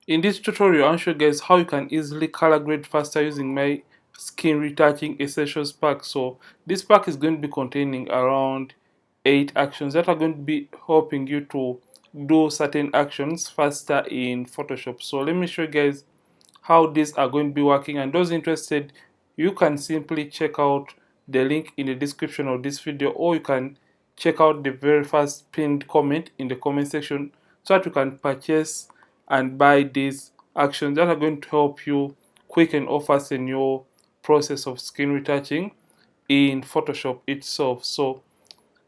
In this tutorial, I'll show you guys how you can easily color grade faster using my skin retouching essentials pack. So this pack is going to be containing around 8 actions that are going to be helping you to do certain actions faster in Photoshop. So let me show you guys how these are going to be working, and those interested, you can simply check out the link in the description of this video, or you can check out the very first pinned comment in the comment section so that you can purchase and buy these actions that are going to help you quicken or fasten your process of skin retouching in Photoshop itself. So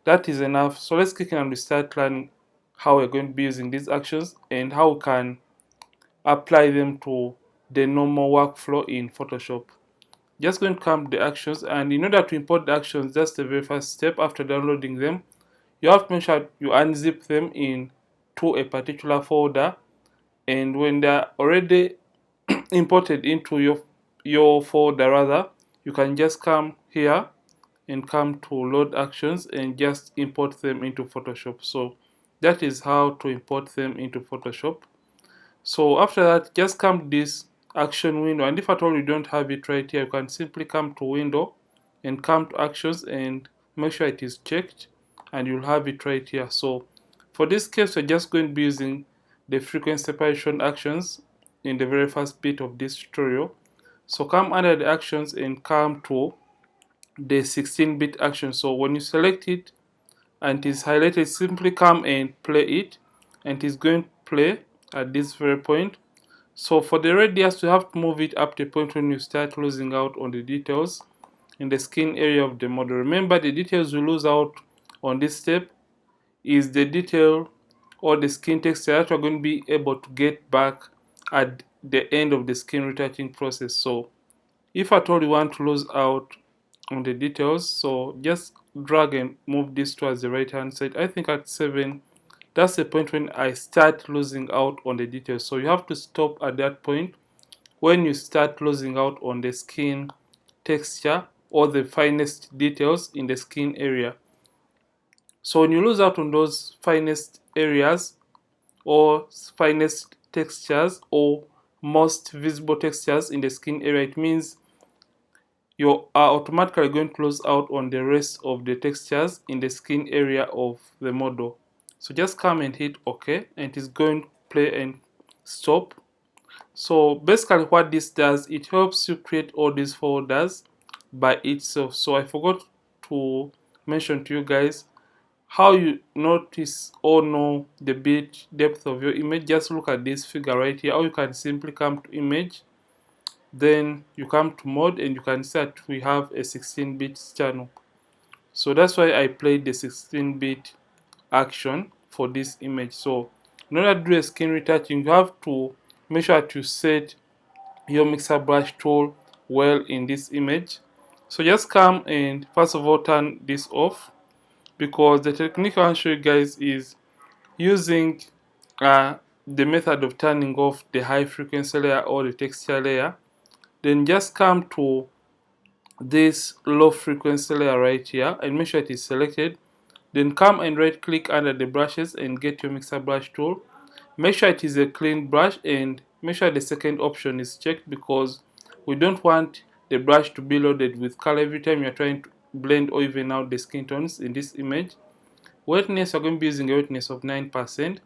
that is enough. So let's kick in and we start learning how we're going to be using these actions and how we can apply them to the normal workflow in Photoshop. Just going to come to the actions, and in order to import the actions, that's the very first step. After downloading them, you have to make sure you unzip them into a particular folder, and when they're already imported into your folder rather, you can just come here and come to load actions and just import them into Photoshop. So that is how to import them into Photoshop. So after that, just come to this action window, and if at all you don't have it right here, you can simply come to window and come to actions and make sure it is checked, and you'll have it right here. So for this case, we're just going to be using the frequency separation actions in the very first bit of this tutorial. So come under the actions and come to the 16-bit action. So when you select it and it is highlighted, simply come and play it, and it is going to play at this very point. So for the radius, you have to move it up to the point when you start losing out on the details in the skin area of the model. Remember, the details you lose out on this step is the detail or the skin texture that you're going to be able to get back at the end of the skin retouching process. So if at all you want to lose out on the details, so just drag and move this towards the right hand side. I think at 7, that's the point when I start losing out on the details. So you have to stop at that point when you start losing out on the skin texture or the finest details in the skin area. So when you lose out on those finest areas or finest textures or most visible textures in the skin area, it means you are automatically going to lose out on the rest of the textures in the skin area of the model. So just come and hit OK, and it is going to play and stop. So basically what this does, it helps you create all these folders by itself. So I forgot to mention to you guys how you notice or know the bit depth of your image. Just look at this figure right here, or you can simply come to image, then you come to mode, and you can see that we have a 16-bit channel. So that's why I played the 16-bit action for this image. So in order to do a skin retouching, you have to make sure to set your mixer brush tool well in this image. So just come and first of all turn this off, because the technique I'll show you guys is using the method of turning off the high frequency layer or the texture layer. Then just come to this low frequency layer right here and make sure it is selected. Then come and right click under the brushes and get your mixer brush tool. Make sure it is a clean brush and make sure the second option is checked, because we don't want the brush to be loaded with color every time you're trying to blend or even out the skin tones in this image. Wetness, we're going to be using a wetness of 9%,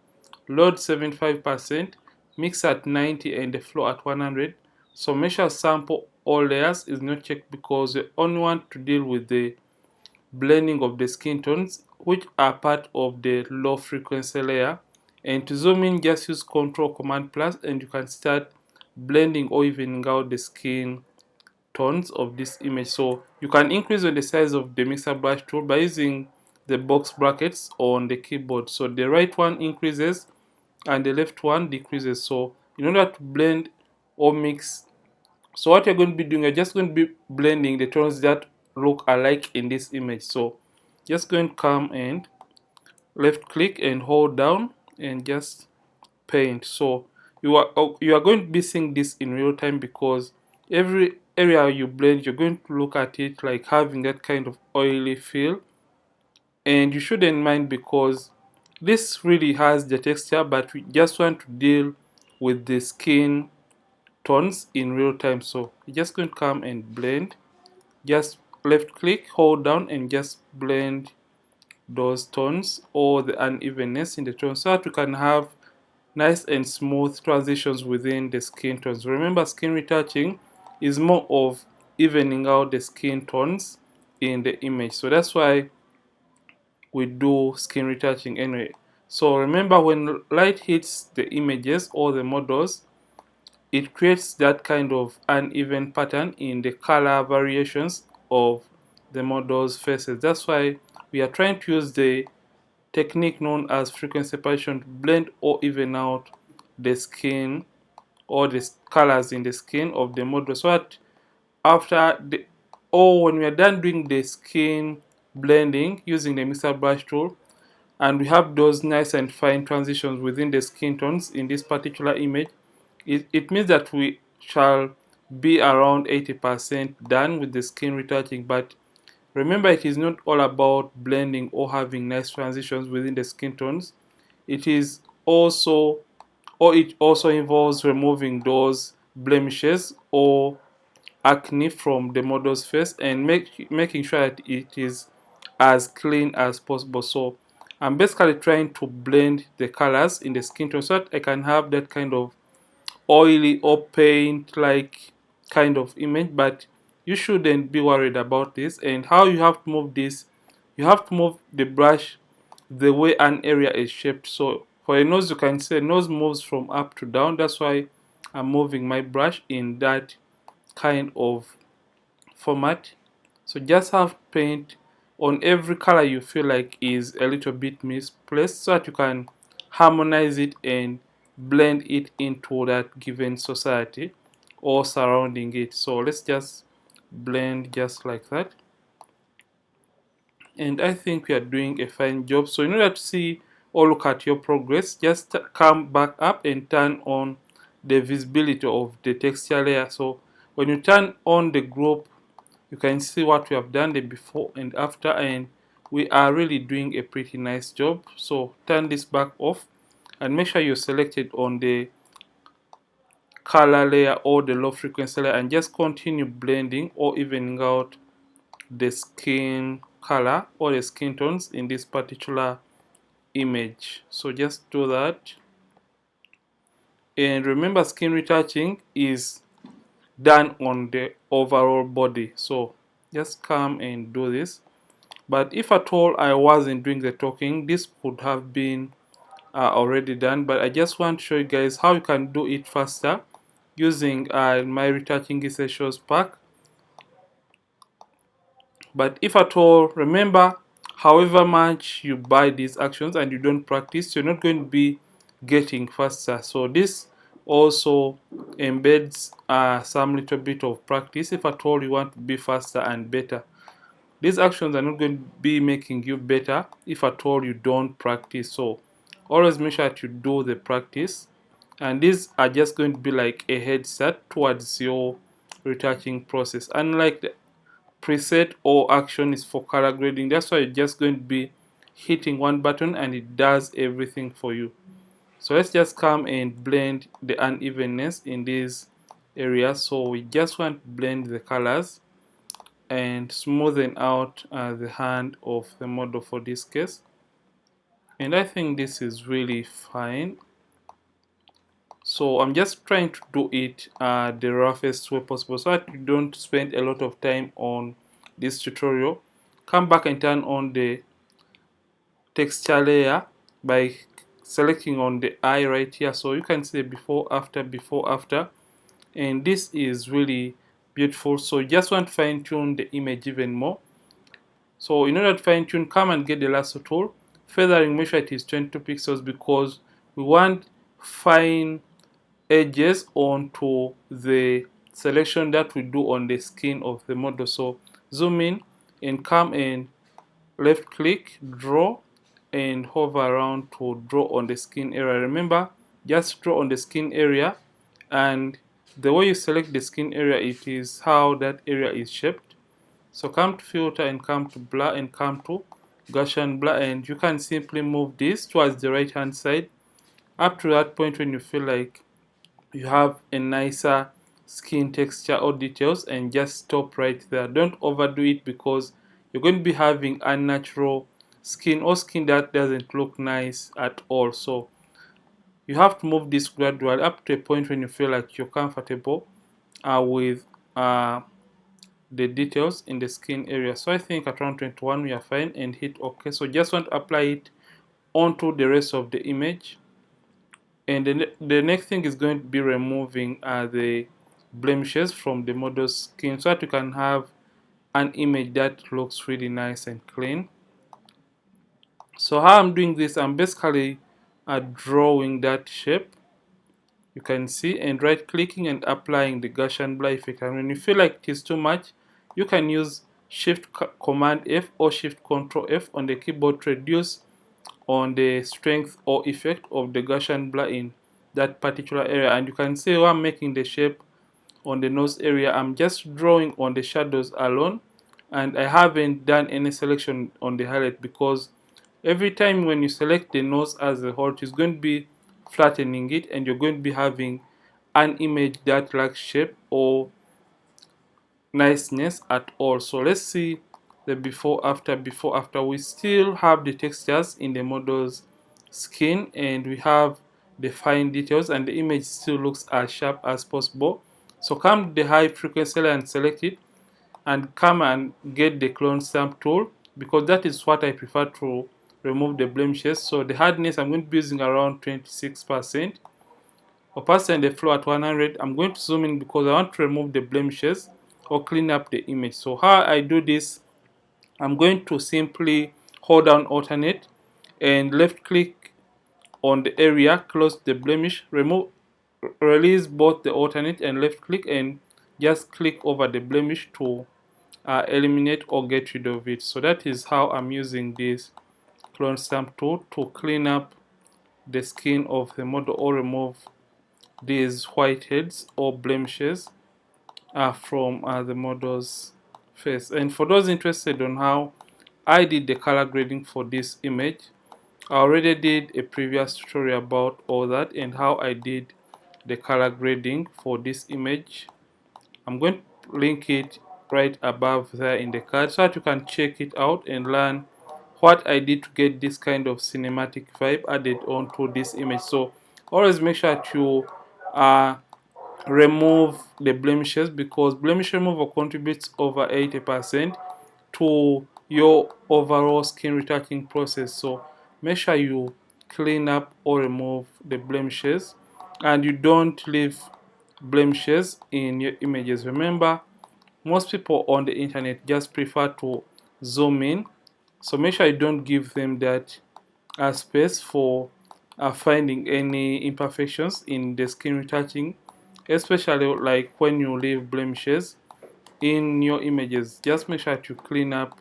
load 75%, mix at 90, and the flow at 100. So make sure sample all layers is not checked, because we only want to deal with the blending of the skin tones which are part of the low frequency layer. And to zoom in, just use Ctrl Command plus, and you can start blending or evening out the skin tones of this image. So you can increase the size of the mixer brush tool by using the box brackets on the keyboard. So the right one increases and the left one decreases. So in order to blend or mix, so what you're going to be doing, you're just going to be blending the tones that look alike in this image. So just going to come and left click and hold down and just paint. So you are going to be seeing this in real time, because every area you blend, you're going to look at it like having that kind of oily feel, and you shouldn't mind, because this really has the texture, but we just want to deal with the skin tones in real time. So you're just going to come and blend, just left click, hold down, and just blend those tones or the unevenness in the tone so that we can have nice and smooth transitions within the skin tones. Remember, skin retouching is more of evening out the skin tones in the image, so that's why we do skin retouching anyway. So remember, when light hits the images or the models, it creates that kind of uneven pattern in the color variations of the model's faces. That's why we are trying to use the technique known as frequency separation to blend or even out the skin or the colors in the skin of the model, so that after the or when we are done doing the skin blending using the mixer brush tool, and we have those nice and fine transitions within the skin tones in this particular image, it means that we shall be around 80% done with the skin retouching. But remember, it is not all about blending or having nice transitions within the skin tones. It is also, or it also involves removing those blemishes or acne from the model's face and making sure that it is as clean as possible. So I'm basically trying to blend the colors in the skin tone so that I can have that kind of oily or paint like kind of image. But you shouldn't be worried about this. And how you have to move this, you have to move the brush the way an area is shaped. So for a nose, you can say nose moves from up to down. That's why I'm moving my brush in that kind of format. So just have paint on every color you feel like is a little bit misplaced so that you can harmonize it and blend it into that given society or surrounding it. So let's just blend just like that, and I think we are doing a fine job. So in order to see or look at your progress, just come back up and turn on the visibility of the texture layer. So when you turn on the group, you can see what we have done the before and after, and we are really doing a pretty nice job. So turn this back off and make sure you're selected on the color layer or the low frequency layer, and just continue blending or evening out the skin color or the skin tones in this particular image. So just do that, and remember, skin retouching is done on the overall body. So just come and do this. But if at all I wasn't doing the talking, this could have been already done. But I just want to show you guys how you can do it faster using my retouching essentials pack. But if at all, remember, however much you buy these actions and you don't practice, you're not going to be getting faster. So this also embeds some little bit of practice if at all you want to be faster and better. These actions are not going to be making you better if at all you don't practice. So always make sure that you do the practice, and these are just going to be like a head start towards your retouching process. Unlike the preset or action is for color grading, that's why you're just going to be hitting one button and it does everything for you. So let's just come and blend the unevenness in these areas. So we just want to blend the colors and smoothen out the hand of the model for this case, and I think this is really fine. So I'm just trying to do it the roughest way possible so that you don't spend a lot of time on this tutorial. Come back and turn on the texture layer by selecting on the eye right here, so you can see before after, and this is really beautiful. So you just want to fine tune the image even more. So in order to fine tune, come and get the lasso tool, feathering, make sure it is 22 pixels because we want fine edges onto the selection that we do on the skin of the model. So zoom in and come and left click, draw, and hover around to draw on the skin area. Remember, just draw on the skin area, and the way you select the skin area, it is how that area is shaped. So come to filter and come to blur and come to Gaussian blur, and you can simply move this towards the right hand side up to that point when you feel like you have a nicer skin texture or details, and just stop right there. Don't overdo it because you're going to be having unnatural skin or skin that doesn't look nice at all. So you have to move this gradually up to a point when you feel like you're comfortable with the details in the skin area. So I think at around 21 we are fine, and hit OK. So just want to apply it onto the rest of the image. And the next thing is going to be removing the blemishes from the model's skin so that you can have an image that looks really nice and clean. So how I'm doing this, I'm basically drawing that shape, you can see, and right clicking and applying the Gaussian blur effect. And when you feel like it is too much, you can use Shift Command F or Shift Control F on the keyboard to reduce on the strength or effect of the Gaussian blur in that particular area. And you can see while I'm making the shape on the nose area, I'm just drawing on the shadows alone, and I haven't done any selection on the highlight, because every time when you select the nose as a whole, it's going to be flattening it, and you're going to be having an image that lacks shape or niceness at all. So let's see the before after. We still have the textures in the model's skin, and we have the fine details, and the image still looks as sharp as possible. So come to the high frequency layer and select it, and come and get the clone stamp tool, because that is what I prefer to remove the blemishes. So the hardness, I'm going to be using around 26%. Opacity and the flow at 100. I'm going to zoom in because I want to remove the blemishes or clean up the image. So how I do this, I'm going to simply hold down alternate and left click on the area, close the blemish, release both the alternate and left click, and just click over the blemish to eliminate or get rid of it. So that is how I'm using this clone stamp tool to clean up the skin of the model or remove these whiteheads or blemishes from the model's face. And for those interested on how I did the color grading for this image, I already did a previous tutorial about all that and how I did the color grading for this image. I'm going to link it right above there in the card so that you can check it out and learn what I did to get this kind of cinematic vibe added onto this image. So always make sure to remove the blemishes, because blemish removal contributes over 80% to your overall skin retouching process. So make sure you clean up or remove the blemishes, and you don't leave blemishes in your images. Remember, most people on the internet just prefer to zoom in, so make sure you don't give them that space for finding any imperfections in the skin retouching, especially like when you leave blemishes in your images. Just make sure to clean up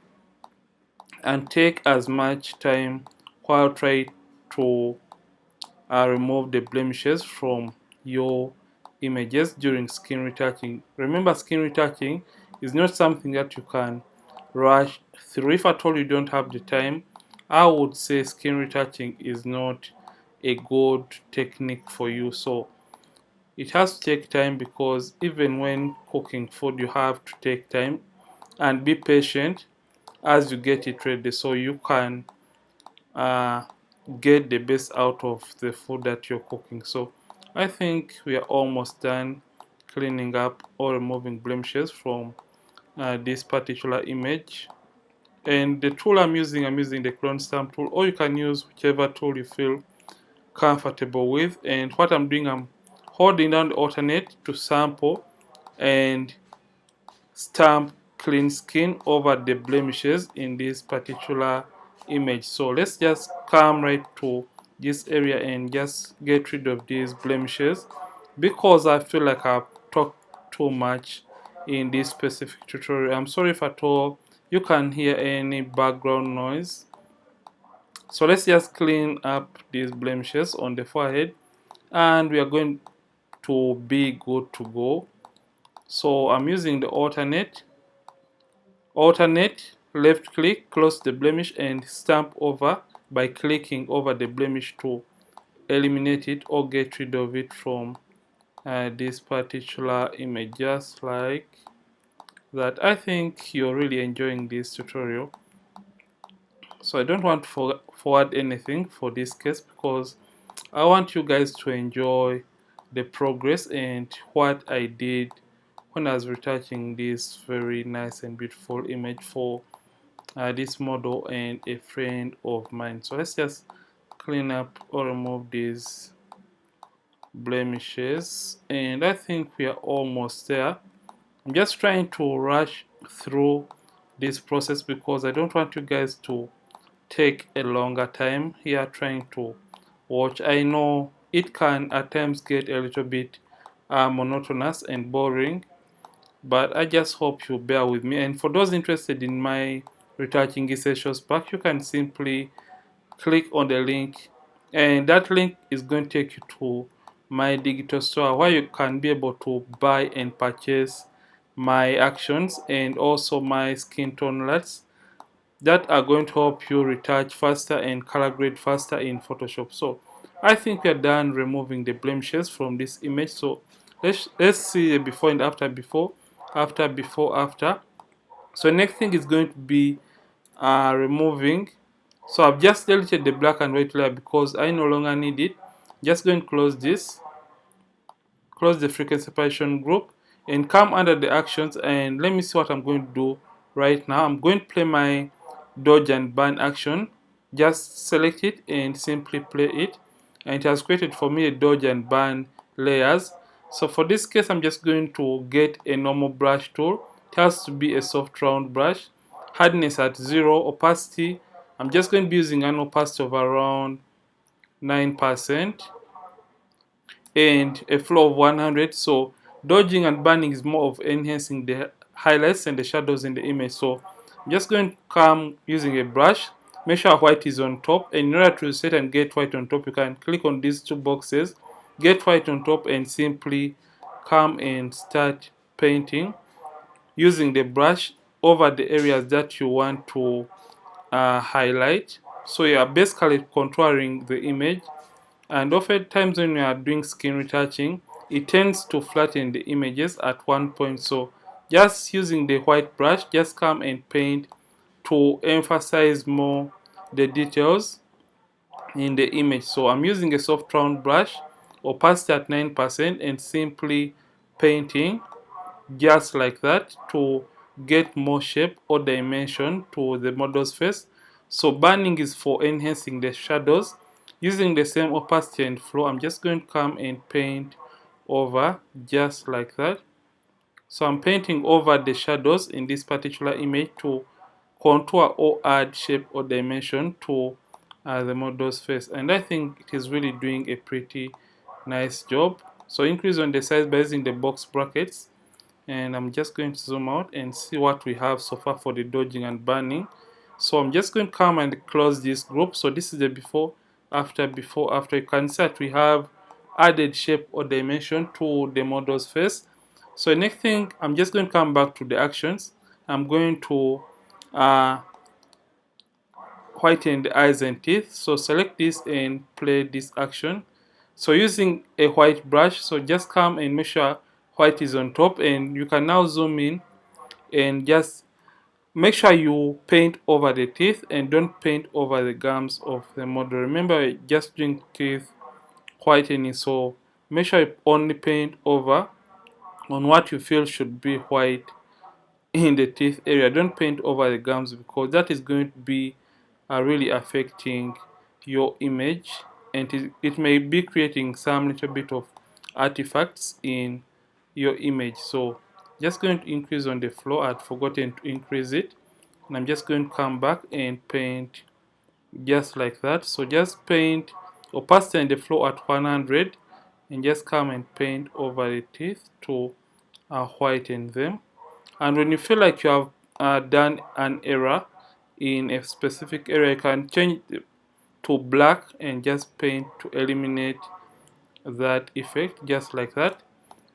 and take as much time while trying to remove the blemishes from your images during skin retouching. Remember, skin retouching is not something that you can rush through. If at all you don't have the time, I would say skin retouching is not a good technique for you. So it has to take time, because even when cooking food, you have to take time and be patient as you get it ready, so you can uh, get the best out of the food that you're cooking. So I think we are almost done cleaning up or removing blemishes from this particular image. And the tool I'm using the clone stamp tool, or you can use whichever tool you feel comfortable with. And what I'm doing, I'm holding down the alternate to sample and stamp clean skin over the blemishes in this particular image. So let's just come right to this area and just get rid of these blemishes, because I feel like I've talked too much in this specific tutorial. I'm sorry if at all you can hear any background noise. So let's just clean up these blemishes on the forehead, and we are going to be good to go. So I'm using the alternate, left click, close the blemish, and stamp over by clicking over the blemish to eliminate it or get rid of it from this particular image just like that. I think you're really enjoying this tutorial, so I don't want to forward anything for this case because I want you guys to enjoy the progress and what I did when I was retouching this very nice and beautiful image for this model and a friend of mine. So let's just clean up or remove these blemishes, and I think we are almost there. I'm just trying to rush through this process because I don't want you guys to take a longer time here trying to watch. I know it can at times get a little bit monotonous and boring, but I just hope you bear with me. And for those interested in my retouching Essentials pack, you can simply click on the link, and that link is going to take you to my digital store where you can be able to buy and purchase my actions and also my skin tone alerts that are going to help you retouch faster and color grade faster in Photoshop. So I think we are done removing the blemishes from this image. So let's see a before and after, after. So next thing is going to be removing. So I've just deleted the black and white layer because I no longer need it. Just go and close this, close the frequency separation group, and come under the actions, and let me see what I'm going to do right now. I'm going to play my dodge and burn action. Just select it and simply play it, and it has created for me a dodge and burn layers. So for this case, I'm just going to get a normal brush tool. It has to be a soft round brush, hardness at 0, opacity I'm just going to be using an opacity of around 9% and a flow of 100. So dodging and burning is more of enhancing the highlights and the shadows in the image. So I'm just going to come using a brush, make sure white is on top, and in order to set and get white on top, you can click on these two boxes, get white on top, and simply come and start painting using the brush over the areas that you want to highlight. So you are basically contouring the image, and oftentimes when you are doing skin retouching, it tends to flatten the images at one point. So just using the white brush, just come and paint to emphasize more the details in the image. So I'm using a soft round brush, opacity at 9%, and simply painting just like that to get more shape or dimension to the model's face. So burning is for enhancing the shadows. Using the same opacity and flow, I'm just going to come and paint over just like that. So I'm painting over the shadows in this particular image to contour or add shape or dimension to the model's face, and I think it is really doing a pretty nice job. So increase on the size by using the box brackets, and I'm just going to zoom out and see what we have so far for the dodging and burning. So I'm just going to come and close this group. So this is the before after. You can see that we have added shape or dimension to the model's face. So next thing, I'm just going to come back to the actions. I'm going to whiten the eyes and teeth. So select this and play this action. So using a white brush, so just come and make sure white is on top, and you can now zoom in and just make sure you paint over the teeth and don't paint over the gums of the model. Remember, we're just doing teeth whitening, so make sure you only paint over on what you feel should be white in the teeth area. Don't paint over the gums because that is going to be really affecting your image, and it may be creating some little bit of artifacts in your image. So just going to increase on the flow. I'd forgotten to increase it, and I'm just going to come back and paint just like that. So just paint opacity and the flow at 100, and just come and paint over the teeth to whiten them. And when you feel like you have done an error in a specific area, you can change it to black and just paint to eliminate that effect just like that.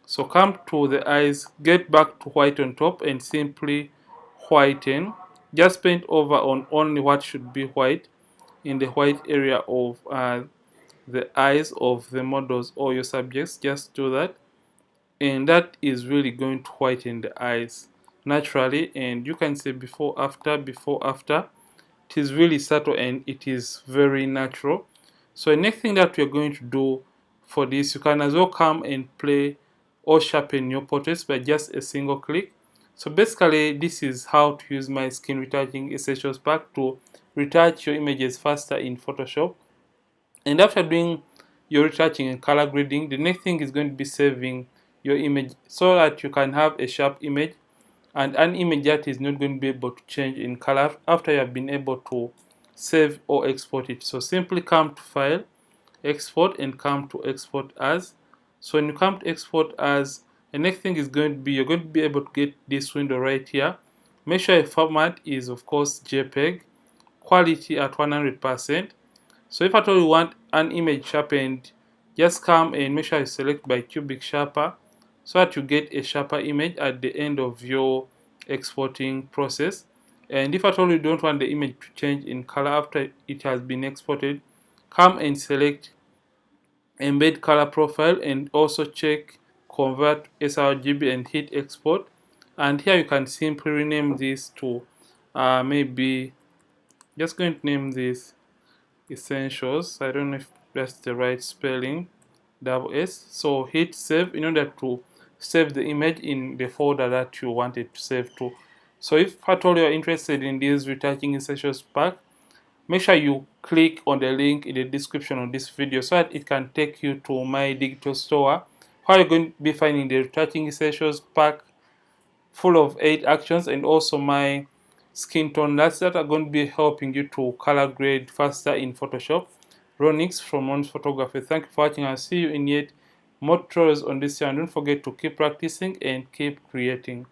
So come to the eyes, get back to white on top, and simply whiten. Just paint over on only what should be white in the white area of the eyes of the models or your subjects. Just do that. and that is really going to whiten the eyes naturally. And you can say before after, before after. It is really subtle and it is very natural. So the next thing that we're going to do for this, you can as well come and play or sharpen your portraits by just a single click. So basically this is how to use my skin retouching essentials pack to retouch your images faster in Photoshop. And after doing your retouching and color grading, the next thing is going to be saving your image so that you can have a sharp image and an image that is not going to be able to change in color after you have been able to save or export it. So simply come to File, Export, and come to Export As. So when you come to Export As, the next thing is going to be, you're going to be able to get this window right here. Make sure your format is of course JPEG, quality at 100%. So if at all you want an image sharpened, just come and make sure you select by Cubic Sharper so that you get a sharper image at the end of your exporting process. And if at all you don't want the image to change in color after it has been exported, come and select Embed Color Profile and also check Convert sRGB and hit Export. And here you can simply rename this to maybe just going to name this Essentials. I don't know if that's the right spelling. Double S. So hit save in order to save the image in the folder that you wanted to save to. So if at all you're interested in this retouching essentials pack, make sure you click on the link in the description of this video so that it can take you to my digital store where you're going to be finding the retouching essentials pack full of 8 actions and also my skin tone nuts that are going to be helping you to color grade faster in Photoshop. Ronix from Ron's Photography. Thank you for watching. I'll see you in yet more tutorials on this channel. Don't forget to keep practicing and keep creating.